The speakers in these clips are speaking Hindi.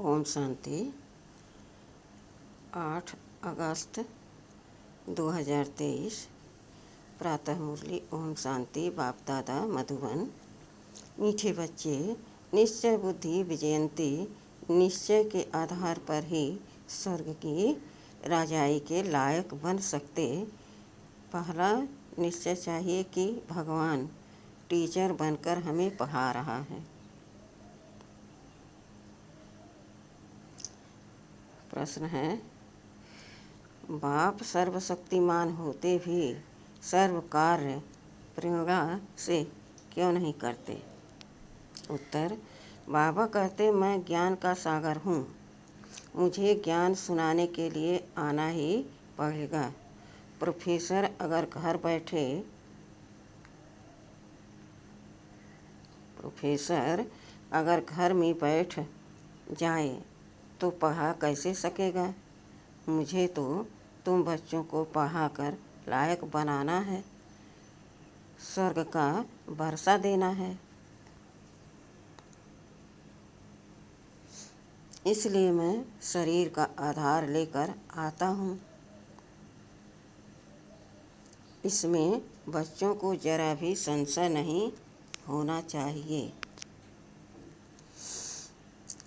ओम शांति। 8 अगस्त 2023 प्रातः मुरली। ओम शांति। बाप दादा मधुबन। मीठे बच्चे, निश्चय बुद्धि विजयंती निश्चय के आधार पर ही स्वर्ग की राजाई के लायक बन सकते। पहला निश्चय चाहिए कि भगवान टीचर बनकर हमें पढ़ा रहा है। प्रश्न है, बाप सर्वशक्तिमान होते भी सर्व कार्य प्रेरणा से क्यों नहीं करते? उत्तर, बाबा कहते मैं ज्ञान का सागर हूँ, मुझे ज्ञान सुनाने के लिए आना ही पड़ेगा। प्रोफेसर अगर घर में बैठ जाए तो पढ़ा कैसे सकेगा? मुझे तो तुम बच्चों को पढ़ाकर लायक बनाना है, स्वर्ग का वर्षा देना है। इसलिए मैं शरीर का आधार लेकर आता हूँ। इसमें बच्चों को जरा भी संशय नहीं होना चाहिए।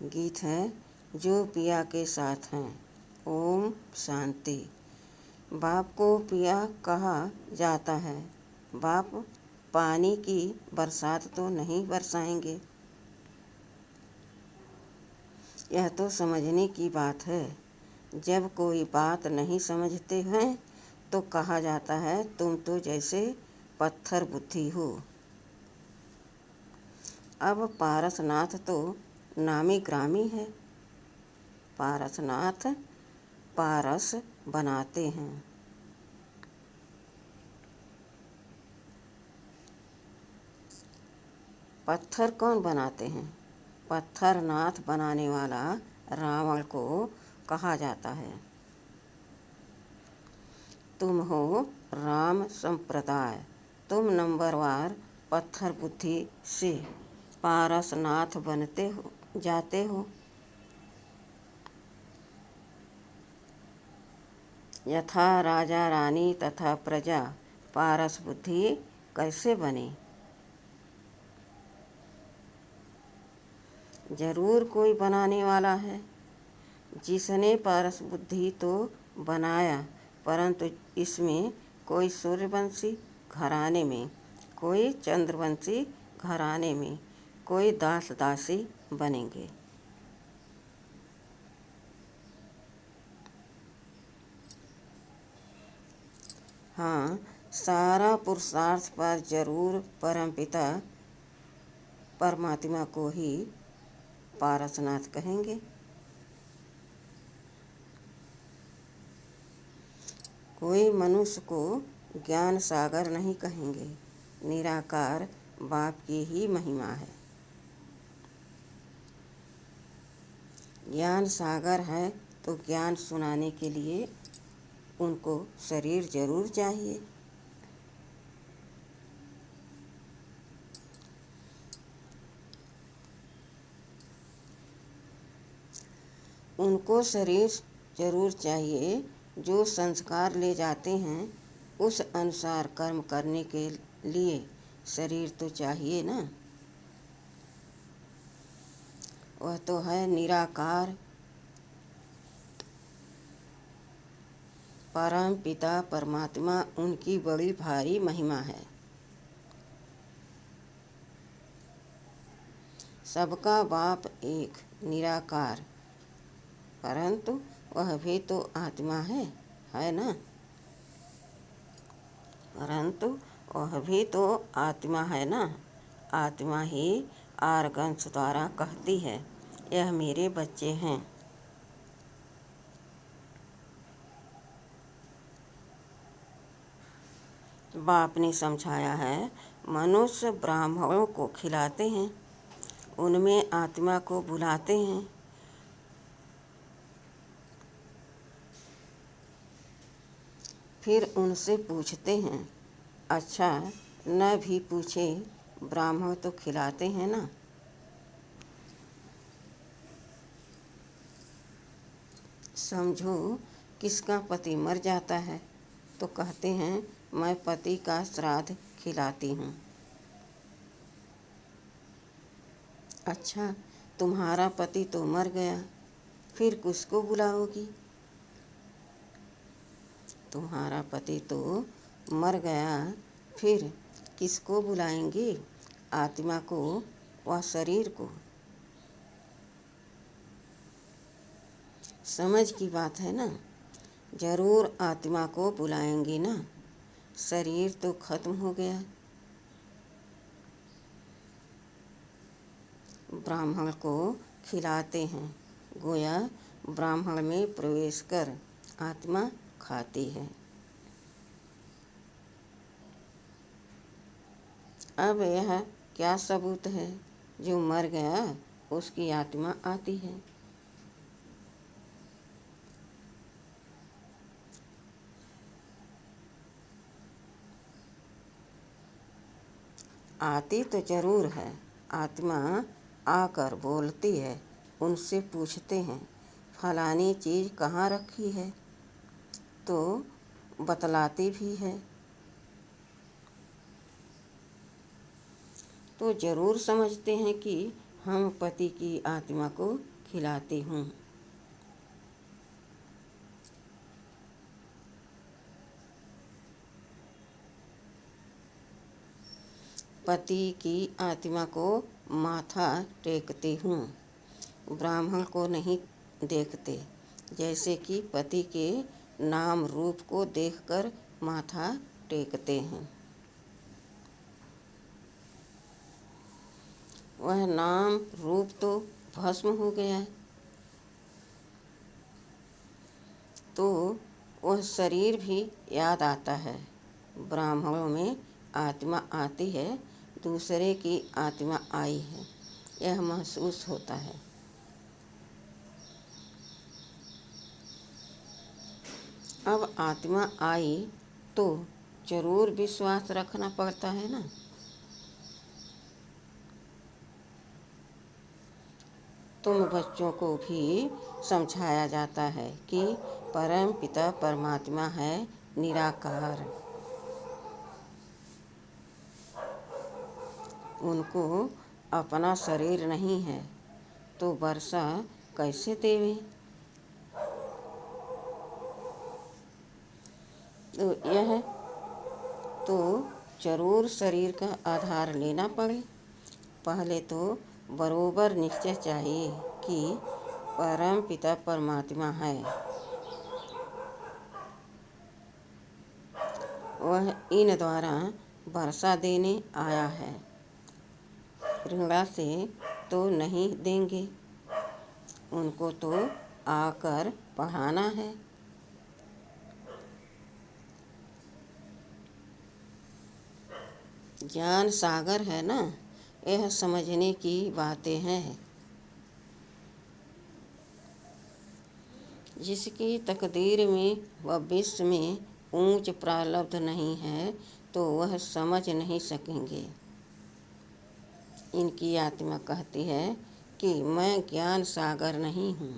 गीत है, जो पिया के साथ हैं। ओम शांति। बाप को पिया कहा जाता है। बाप पानी की बरसात तो नहीं बरसाएंगे। यह तो समझने की बात है। जब कोई बात नहीं समझते हैं तो कहा जाता है तुम तो जैसे पत्थर बुद्धि हो। अब पारसनाथ तो नामी ग्रामी है। पारसनाथ पारस बनाते हैं। पत्थर कौन बनाते हैं? पत्थरनाथ बनाने वाला रावण को कहा जाता है। तुम हो राम संप्रदाय, तुम नंबरवार पत्थर बुद्धि से पारसनाथ जाते हो। यथा राजा रानी तथा प्रजा पारस बुद्धि कैसे बने? जरूर कोई बनाने वाला है। जिसने पारस बुद्धि तो बनाया, परंतु इसमें कोई सूर्यवंशी घराने में, कोई चंद्रवंशी घराने में, कोई दास दासी बनेंगे। हाँ, सारा पुरुषार्थ पर जरूर परमपिता परमात्मा को ही पारसनाथ कहेंगे। कोई मनुष्य को ज्ञान सागर नहीं कहेंगे। निराकार बाप की ही महिमा है। ज्ञान सागर है तो ज्ञान सुनाने के लिए उनको शरीर जरूर चाहिए। उनको शरीर जरूर चाहिए। जो संस्कार ले जाते हैं उस अनुसार कर्म करने के लिए शरीर तो चाहिए ना। वह तो है निराकार परम पिता परमात्मा, उनकी बड़ी भारी महिमा है। सबका बाप एक निराकार, परंतु वह भी तो आत्मा है ना। परंतु वह भी तो आत्मा है ना। आत्मा ही आर्गन्स द्वारा कहती है, यह मेरे बच्चे हैं। बाप ने समझाया है, मनुष्य ब्राह्मणों को खिलाते हैं, उनमें आत्मा को बुलाते हैं। फिर उनसे पूछते हैं। अच्छा, न भी पूछे ब्राह्मण तो खिलाते हैं ना। समझो किसका पति मर जाता है तो कहते हैं मैं पति का श्राद्ध खिलाती हूँ। अच्छा, तुम्हारा पति तो मर गया, फिर किसको बुलाओगी? तुम्हारा पति तो मर गया, फिर किसको बुलाएंगे? आत्मा को व शरीर को? समझ की बात है ना। जरूर आत्मा को बुलाएंगे ना, शरीर तो खत्म हो गया। ब्राह्मण को खिलाते हैं, गोया ब्राह्मण में प्रवेश कर आत्मा खाती है। अब यह क्या सबूत है? जो मर गया उसकी आत्मा आती है। आती तो जरूर है। आत्मा आकर बोलती है, उनसे पूछते हैं फलानी चीज़ कहाँ रखी है, तो बतलाती भी है। तो जरूर समझते हैं कि हम पति की आत्मा को खिलाती हूँ। पति की आत्मा को माथा टेकती हूँ, ब्राह्मण को नहीं देखते। जैसे कि पति के नाम रूप को देखकर माथा टेकते हैं। वह नाम रूप तो भस्म हो गया, तो वह शरीर भी याद आता है। ब्राह्मणों में आत्मा आती है, दूसरे की आत्मा आई है, यह महसूस होता है। अब आत्मा आई तो जरूर विश्वास रखना पड़ता है ना। तुम बच्चों को भी समझाया जाता है कि परम पिता परमात्मा है निराकार। उनको अपना शरीर नहीं है तो वर्षा कैसे देवें? तो यह तो जरूर शरीर का आधार लेना पड़े। पहले तो बरोबर निश्चय चाहिए कि परम पिता परमात्मा है, वह इन द्वारा वर्षा देने आया है। ऋणा से तो नहीं देंगे, उनको तो आकर पढ़ाना है। ज्ञान सागर है ना, यह समझने की बातें हैं। जिसकी तकदीर में व विश्व में ऊंच प्रारब्ध नहीं है तो वह समझ नहीं सकेंगे। इनकी आत्मा कहती है कि मैं ज्ञान सागर नहीं हूँ।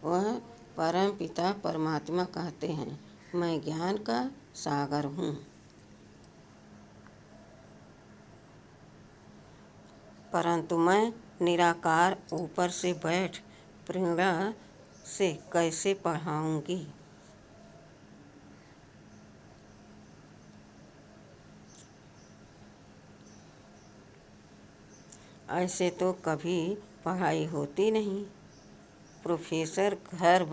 वह परम पिता परमात्मा कहते हैं मैं ज्ञान का सागर हूँ। परंतु मैं निराकार ऊपर से बैठ प्रेरणा से कैसे पढ़ाऊँगी? ऐसे तो कभी पढ़ाई होती नहीं। प्रोफेसर घर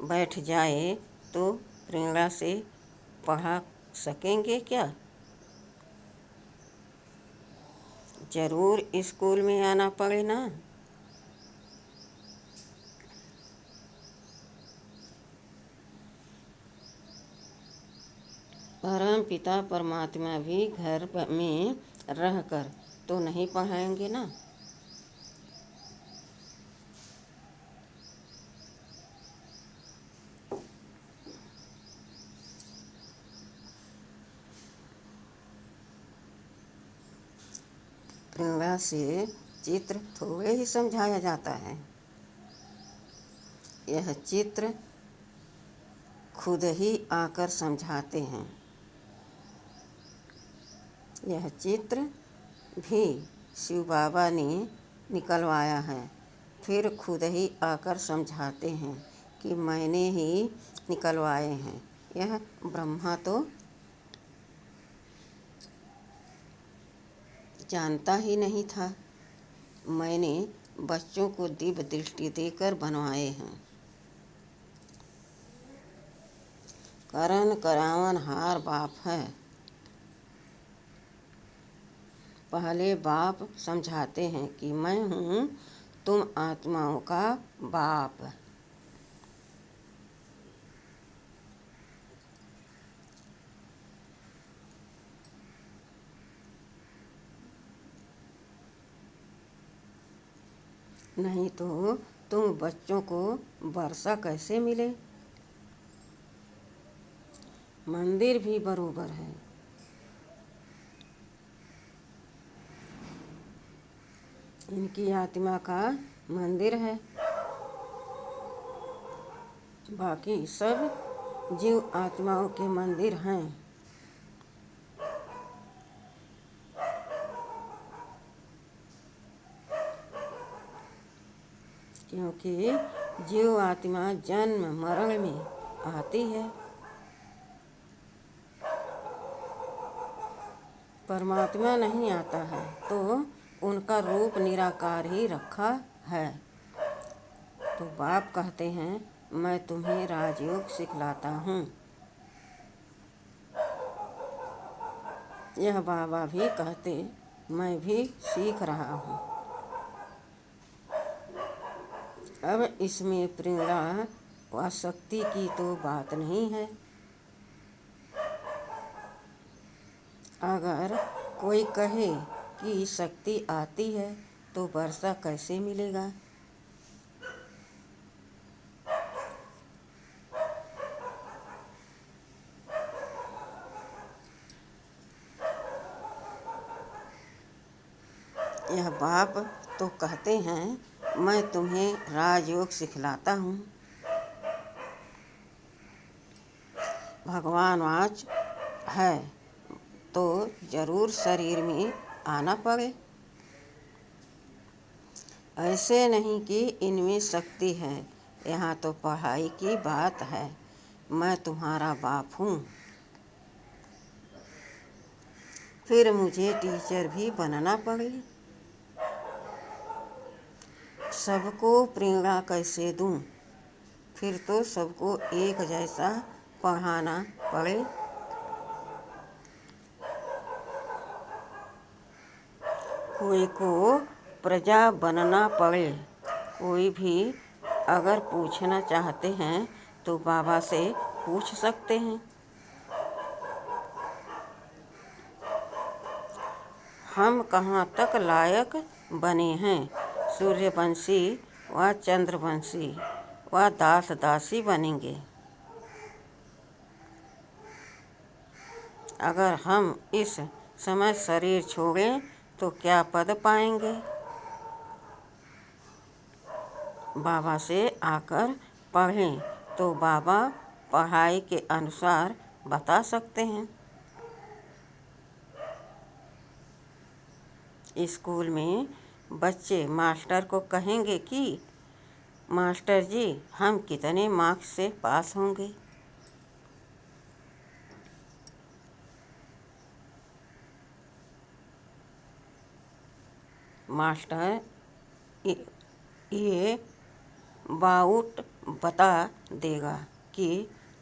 बैठ जाए तो प्रेरणा से पढ़ा सकेंगे क्या? जरूर स्कूल में आना पड़े ना। परम पिता परमात्मा भी घर में रहकर तो नहीं पढ़ाएंगे ना। प्रेरणा से चित्र थोड़े ही समझाया जाता है। यह चित्र खुद ही आकर समझाते हैं। यह चित्र भी शिव बाबा ने निकलवाया है, फिर खुद ही आकर समझाते हैं कि मैंने ही निकलवाए हैं। यह ब्रह्मा तो जानता ही नहीं था। मैंने बच्चों को दिव्य दृष्टि देकर बनवाए हैं। करन करावन हार बाप है। पहले बाप समझाते हैं कि मैं हूँ तुम आत्माओं का बाप। नहीं तो तुम बच्चों को वर्षा कैसे मिले। मंदिर भी बरोबर है। इनकी आत्मा का मंदिर है। बाकी सब जीव आत्माओं के मंदिर हैं। क्योंकि जीव आत्मा जन्म मरण में आती है। परमात्मा नहीं आता है तो उनका रूप निराकार ही रखा है। तो बाप कहते हैं मैं तुम्हें राजयोग सिखलाता हूँ। यह बाबा भी कहते मैं भी सीख रहा हूँ। अब इसमें प्रेरणा व शक्ति की तो बात नहीं है। अगर कोई कहे कि शक्ति आती है तो वर्षा कैसे मिलेगा। यह बाप तो कहते हैं मैं तुम्हें राजयोग सिखलाता हूँ। भगवान वाच है तो जरूर शरीर में आना पड़े। ऐसे नहीं कि इनमें शक्ति है। यहाँ तो पढ़ाई की बात है। मैं तुम्हारा बाप हूँ। फिर मुझे टीचर भी बनना पड़े। सबको प्रेरणा कैसे दूँ। फिर तो सबको एक जैसा पढ़ाना पड़े। कोई को प्रजा बनना पड़े। कोई भी अगर पूछना चाहते हैं तो बाबा से पूछ सकते हैं। हम कहाँ तक लायक बने हैं। सूर्यवंशी व चंद्रवंशी व दास दासी बनेंगे। अगर हम इस समय शरीर छोड़ें तो क्या पद पाएंगे। बाबा से आकर पढ़ें तो बाबा पढ़ाई के अनुसार बता सकते हैं। स्कूल में बच्चे मास्टर को कहेंगे कि मास्टर जी हम कितने मार्क्स से पास होंगे। मास्टर ये बाउट बता देगा कि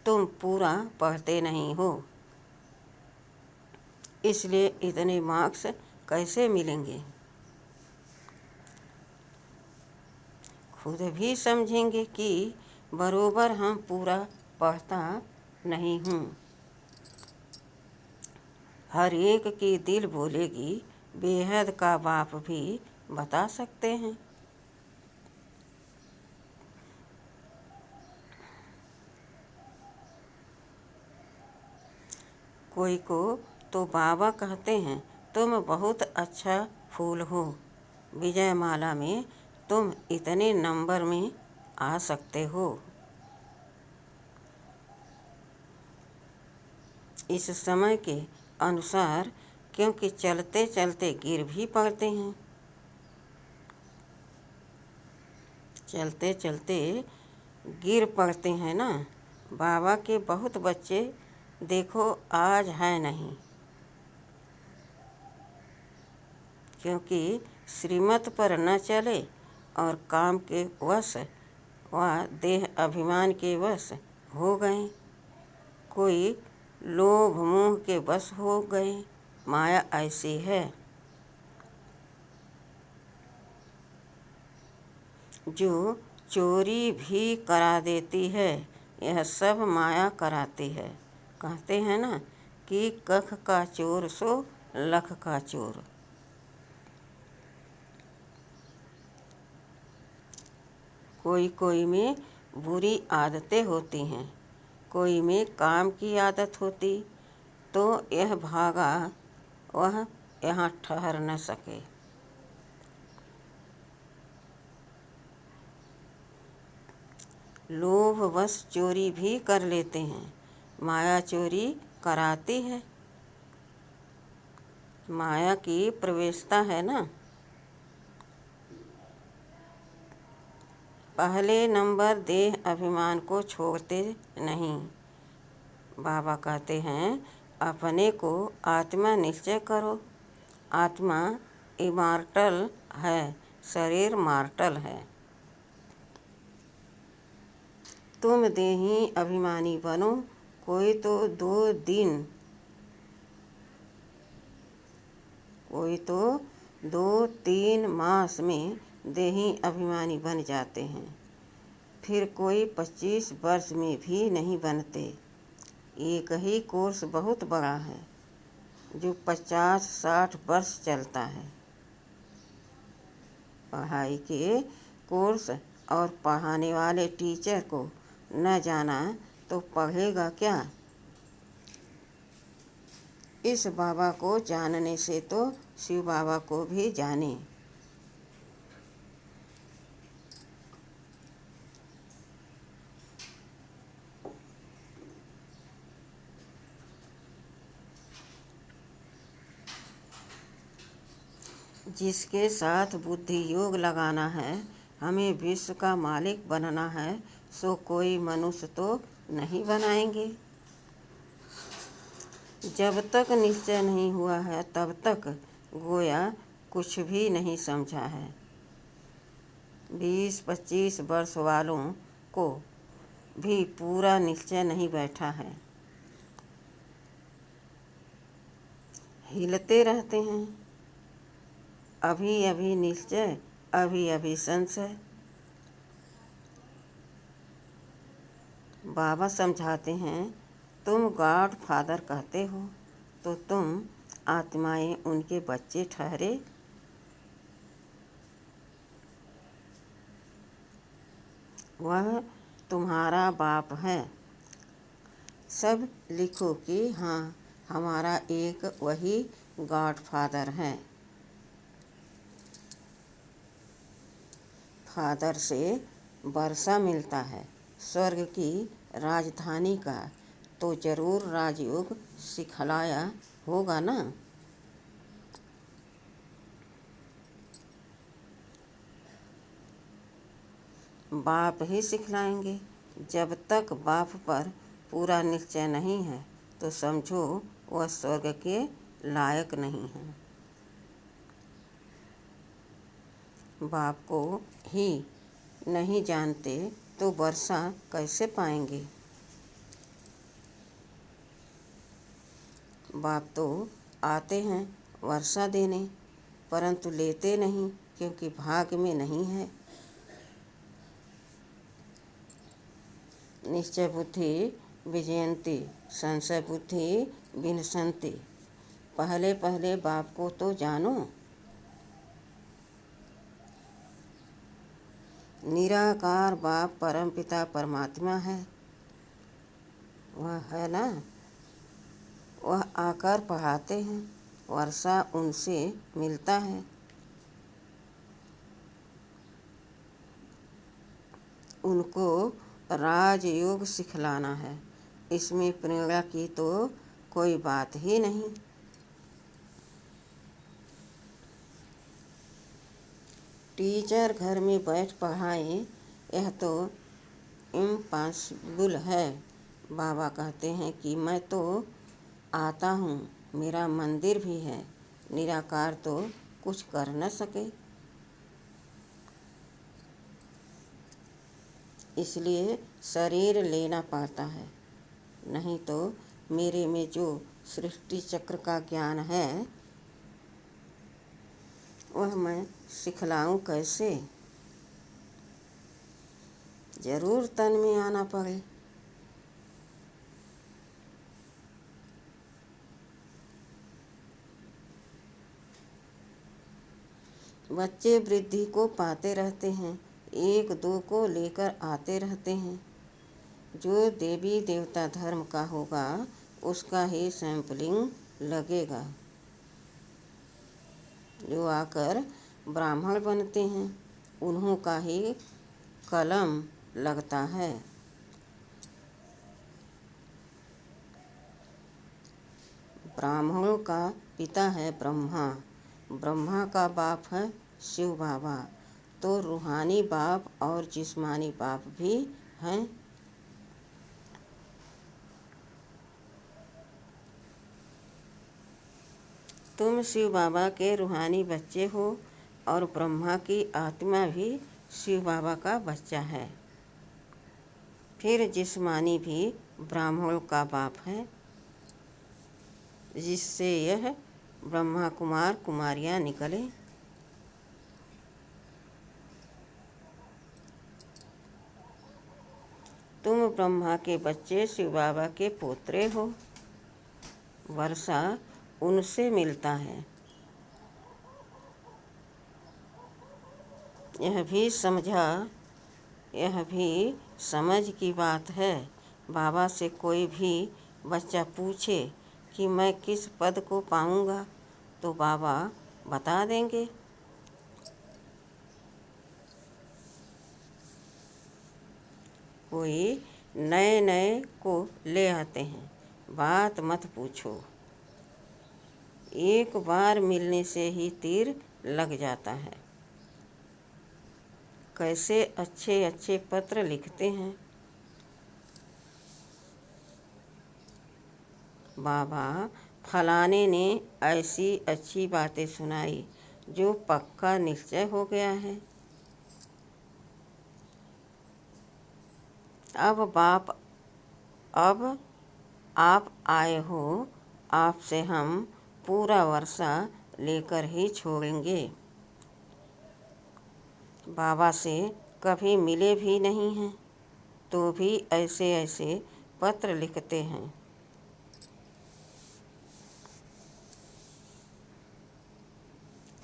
तुम पूरा पढ़ते नहीं हो, इसलिए इतने मार्क्स कैसे मिलेंगे। खुद भी समझेंगे कि बरोबर हम पूरा पढ़ता नहीं हूँ। हर एक की दिल बोलेगी बेहद का बाप भी बता सकते हैं। कोई को तो बाबा कहते हैं तुम बहुत अच्छा फूल हो। विजयमाला में तुम इतने नंबर में आ सकते हो। इस समय के अनुसार, क्योंकि चलते चलते गिर भी पड़ते हैं। चलते चलते गिर पड़ते हैं ना। बाबा के बहुत बच्चे देखो आज है नहीं, क्योंकि श्रीमत पर न चले और काम के वश व देह अभिमान के वश हो गए। कोई लोभ मोह के वश हो गए। माया ऐसी है, जो चोरी भी करा देती है। यह सब माया कराती है। कहते हैं ना कि कख का चोर सो लख का चोर। कोई कोई में बुरी आदतें होती हैं, कोई में काम की आदत होती, तो यह भागा वह यहाँ ठहर न सके। लोभवश चोरी भी कर लेते हैं। माया चोरी कराती है। माया की प्रवेशता है ना। पहले नंबर देह अभिमान को छोड़ते नहीं। बाबा कहते हैं अपने को आत्मा निश्चय करो। आत्मा इमॉर्टल है, शरीर मॉर्टल है। तुम देही अभिमानी बनो। कोई तो 2-3 मास में देही अभिमानी बन जाते हैं, फिर कोई 25 वर्ष में भी नहीं बनते। एक ही कोर्स बहुत बड़ा है, जो 50-60 वर्ष चलता है। पढ़ाई के कोर्स और पढ़ाने वाले टीचर को न जाना तो पढ़ेगा क्या। इस बाबा को जानने से तो शिव बाबा को भी जाने। जिसके साथ बुद्धि योग लगाना है, हमें विश्व का मालिक बनना है, सो कोई मनुष्य तो नहीं बनाएंगे। जब तक निश्चय नहीं हुआ है तब तक गोया कुछ भी नहीं समझा है। 20-25 वर्ष वालों को भी पूरा निश्चय नहीं बैठा है, हिलते रहते हैं। अभी अभी निश्चय, अभी अभी संशय। बाबा समझाते हैं तुम गॉड फादर कहते हो, तो तुम आत्माएं उनके बच्चे ठहरे। वह तुम्हारा बाप है। सब लिखो कि हाँ, हमारा एक वही गॉड फादर है। फादर से वर्षा मिलता है, स्वर्ग की राजधानी का, तो जरूर राजयोग सिखलाया होगा ना। बाप ही सिखलाएंगे। जब तक बाप पर पूरा निश्चय नहीं है तो समझो वह स्वर्ग के लायक नहीं है। बाप को ही नहीं जानते तो वर्षा कैसे पाएंगे। बाप तो आते हैं वर्षा देने, परंतु लेते नहीं, क्योंकि भाग्य में नहीं है। निश्चय बुद्धि विजयंती, संशय बुद्धि विनशंति। पहले पहले बाप को तो जानो। निराकार बाप परमपिता परमात्मा है। वह है ना, वह आकर पढ़ाते हैं, वर्षा उनसे मिलता है। उनको राजयोग सिखलाना है। इसमें प्रेरणा की तो कोई बात ही नहीं। टीचर घर में बैठ पढ़ाए, यह तो इम्पॉसिबल है। बाबा कहते हैं कि मैं तो आता हूँ, मेरा मंदिर भी है, निराकार तो कुछ कर न सके। इसलिए शरीर लेना पड़ता है, नहीं तो मेरे में जो सृष्टि चक्र का ज्ञान है वह मैं सिखलाऊं कैसे। जरूर तन में आना पड़े। बच्चे वृद्धि को पाते रहते हैं, एक दो को लेकर आते रहते हैं। जो देवी देवता धर्म का होगा उसका ही सैंपलिंग लगेगा। जो आकर ब्राह्मण बनते हैं उन्हों का ही कलम लगता है। ब्राह्मणों का पिता है ब्रह्मा, ब्रह्मा का बाप है शिव बाबा, तो रूहानी बाप और जिस्मानी बाप भी हैं। तुम शिव बाबा के रूहानी बच्चे हो और ब्रह्मा की आत्मा भी शिव बाबा का बच्चा है। फिर जिस्मानी भी ब्राह्मणों का बाप है, जिससे यह ब्रह्मा कुमार कुमारियाँ निकले। तुम ब्रह्मा के बच्चे शिव बाबा के पोतरे हो, वर्षा उनसे मिलता है। यह भी समझ की बात है। बाबा से कोई भी बच्चा पूछे कि मैं किस पद को पाऊंगा तो बाबा बता देंगे। कोई नए नए को ले आते हैं, बात मत पूछो, एक बार मिलने से ही तीर लग जाता है। कैसे अच्छे अच्छे पत्र लिखते हैं। बाबा फलाने ने ऐसी अच्छी बातें सुनाई जो पक्का निश्चय हो गया है। अब आप आए हो, आपसे हम पूरा वर्षा लेकर ही छोड़ेंगे। बाबा से कभी मिले भी नहीं हैं तो भी ऐसे ऐसे पत्र लिखते हैं।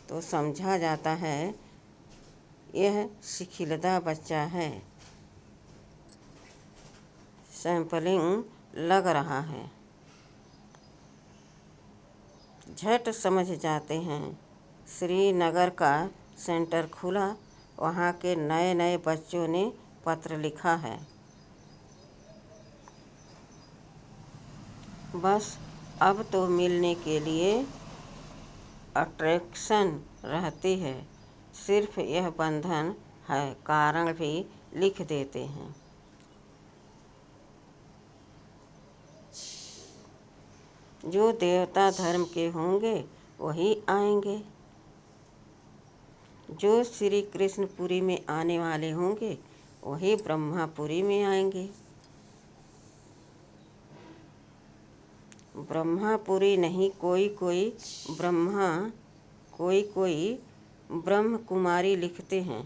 तो समझा जाता है यह शिखिलदा बच्चा है। सैंपलिंग लग रहा है, झट समझ जाते हैं। श्रीनगर का सेंटर खुला, वहाँ के नए नए बच्चों ने पत्र लिखा है। बस अब तो मिलने के लिए अट्रैक्शन रहती है। सिर्फ यह बंधन है, कारण भी लिख देते हैं। जो देवता धर्म के होंगे वही आएंगे, जो श्री कृष्णपुरी में आने वाले होंगे वही ब्रह्मापुरी में आएंगे। ब्रह्मापुरी नहीं, कोई कोई ब्रह्म कुमारी लिखते हैं।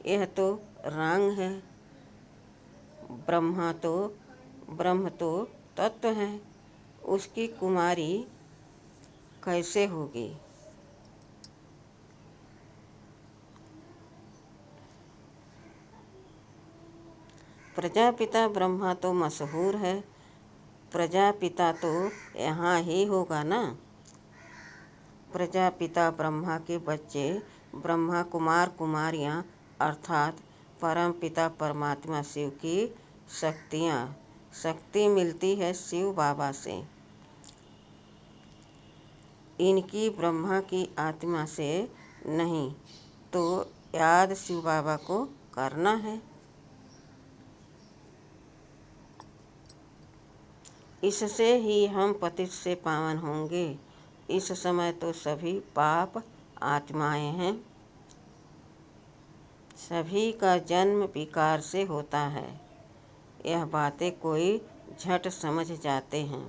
यह तो रंग है। ब्रह्म तो तत्व है, उसकी कुमारी कैसे होगी। प्रजापिता ब्रह्मा तो मशहूर है, प्रजापिता तो यहाँ ही होगा ना। प्रजापिता ब्रह्मा के बच्चे ब्रह्मा कुमार कुमारियाँ अर्थात परम पिता परमात्मा शिव की शक्ति मिलती है शिव बाबा से। इनकी ब्रह्मा की आत्मा से नहीं, तो याद शिव बाबा को करना है। इससे ही हम पतित से पावन होंगे। इस समय तो सभी पाप आत्माएं हैं। सभी का जन्म विकार से होता है। यह बातें कोई झट समझ जाते हैं,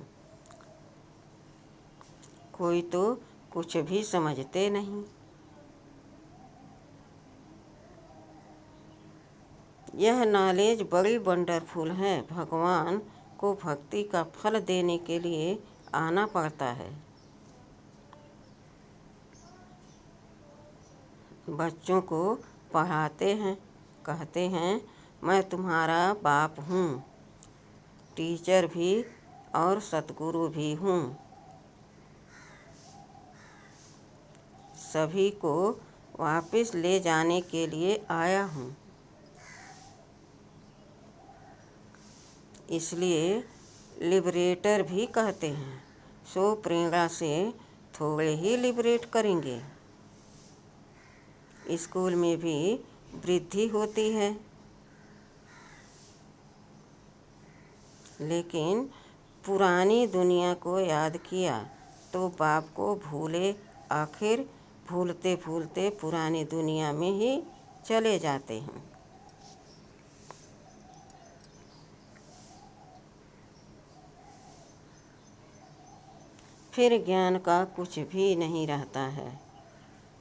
कोई तो कुछ भी समझते नहीं। यह नॉलेज बड़ी वंडरफुल है। भगवान को भक्ति का फल देने के लिए आना पड़ता है। बच्चों को पढ़ाते हैं, कहते हैं मैं तुम्हारा बाप हूँ, टीचर भी और सतगुरु भी हूँ। सभी को वापस ले जाने के लिए आया हूँ। इसलिए लिबरेटर भी कहते हैं। सो प्रेरणा से थोड़े ही लिबरेट करेंगे। स्कूल में भी वृद्धि होती है, लेकिन पुरानी दुनिया को याद किया तो बाप को भूले। आखिर भूलते भूलते पुरानी दुनिया में ही चले जाते हैं। फिर ज्ञान का कुछ भी नहीं रहता है।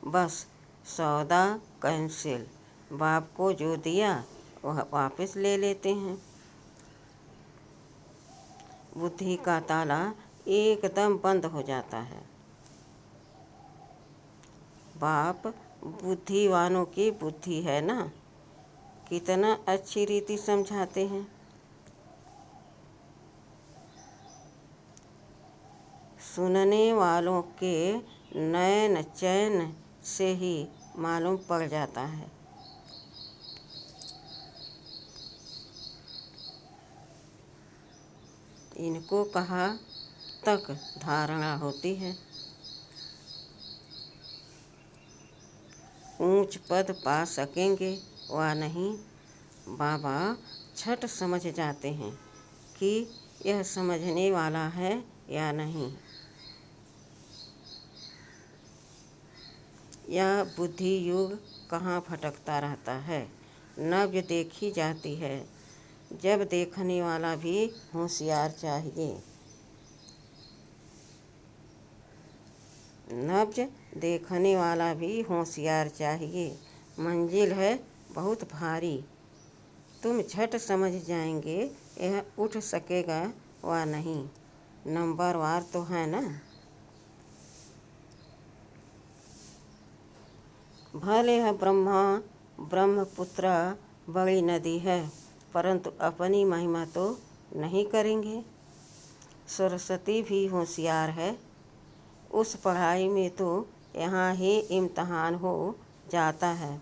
बस सौदा कैंसिल। बाप को जो दिया वह वापस ले लेते हैं। बुद्धि का ताला एकदम बंद हो जाता है। बाप बुद्धिवानों की बुद्धि है ना, कितना अच्छी रीति समझाते हैं। सुनने वालों के नैन चैन से ही मालूम पड़ जाता है। इनको कहाँ तक धारणा होती है। ऊंच पद पा सकेंगे वा नहीं। बाबा छठ समझ जाते हैं कि यह समझने वाला है या नहीं। यह बुद्धि युग कहाँ भटकता रहता है। नव्य देखी जाती है। जब देखने वाला भी होशियार चाहिए। नब्ज देखने वाला भी होशियार चाहिए। मंजिल है बहुत भारी। तुम झट समझ जाएंगे यह उठ सकेगा वा नहीं। नंबरवार तो है ना। भले यह ब्रह्मपुत्र बड़ी नदी है, परंतु अपनी महिमा तो नहीं करेंगे। सरस्वती भी होशियार है। उस पढ़ाई में तो यहाँ ही इम्तहान हो जाता है।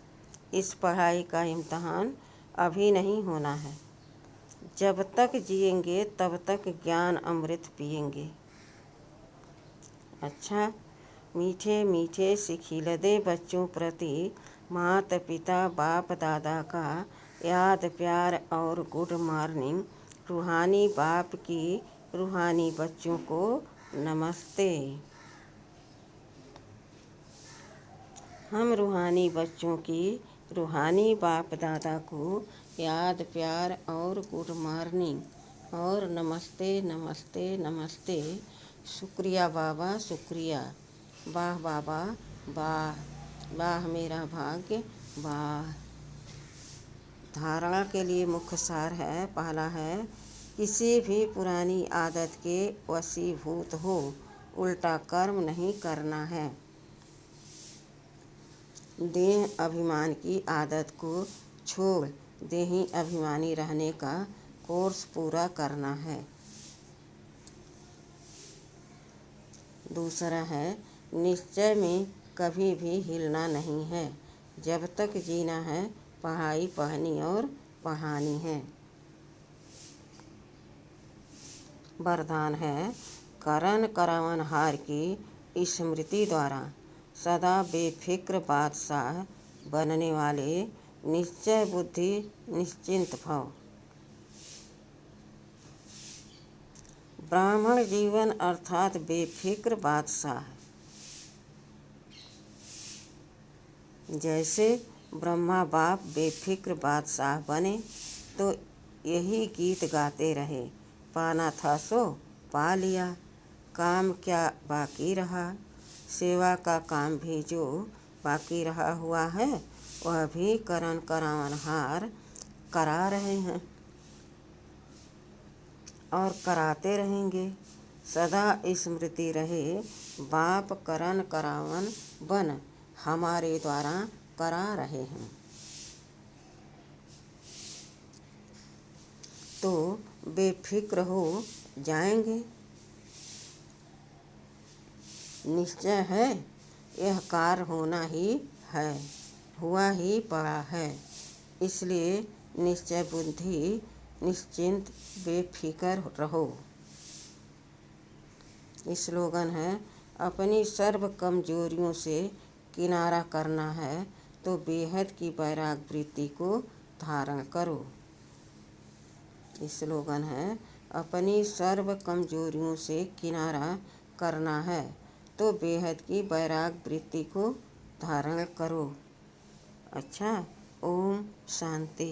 इस पढ़ाई का इम्तहान अभी नहीं होना है। जब तक जिएंगे तब तक ज्ञान अमृत पिएंगे। अच्छा, मीठे मीठे सिखिलदे बच्चों प्रति माता पिता बाप दादा का याद प्यार और गुड मॉर्निंग। रूहानी बाप की रूहानी बच्चों को नमस्ते। हम रूहानी बच्चों की रूहानी बाप दादा को याद प्यार और गुड मॉर्निंग और नमस्ते नमस्ते नमस्ते। शुक्रिया बाबा शुक्रिया। वाह बाबा वाह, वाह मेरा भाग्य वाह। धारणा के लिए मुख्य सार है। पहला है, किसी भी पुरानी आदत के वशीभूत हो उल्टा कर्म नहीं करना है। देह अभिमान की आदत को छोड़ देही अभिमानी रहने का कोर्स पूरा करना है। दूसरा है, निश्चय में कभी भी हिलना नहीं है। जब तक जीना है पढ़ाई पढ़नी और पढ़ानी है। वरदान है, करण करावनहार की स्मृति द्वारा सदा बेफिक्र बादशाह बनने वाले निश्चय बुद्धि निश्चिंत भव। ब्राह्मण जीवन अर्थात बेफिक्र बादशाह। जैसे ब्रह्मा बाप बेफिक्र बादशाह बने तो यही गीत गाते रहे, पाना था सो पा लिया, काम क्या बाकी रहा। सेवा का काम भी जो बाकी रहा हुआ है वह भी करण करावनहार करा रहे हैं और कराते रहेंगे। सदा स्मृति रहे, बाप करण करावन बन हमारे द्वारा करा रहे हैं। तो बेफिक्र हो जाएंगे। निश्चय है यह कार्य होना ही है, हुआ ही पड़ा है, इसलिए निश्चय बुद्धि निश्चिंत बेफिक्र रहो। स्लोगन है, अपनी सर्व कमजोरियों से किनारा करना है तो बेहद की वैराग वृत्ति को धारण करो। स्लोगन है, अपनी सर्व कमजोरियों से किनारा करना है तो बेहद की वैराग वृत्ति को धारण करो। अच्छा, ओम शांति।